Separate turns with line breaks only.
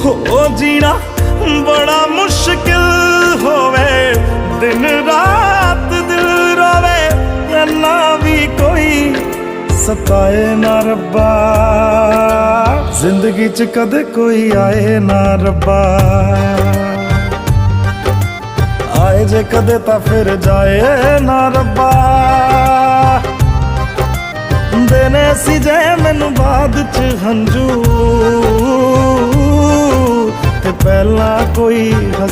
हो जीना बड़ा मुश्किल होवे, दिन रात दिल रोवे, अल्लाह भी कोई सताए ना रब्बा, जिंदगी च कदे कोई आए ना रब्बा। आए जे कदे ता फिर जाए ना रब्बा, देने सी जे मैनू बाद च हंजू, ते पहला कोई हंस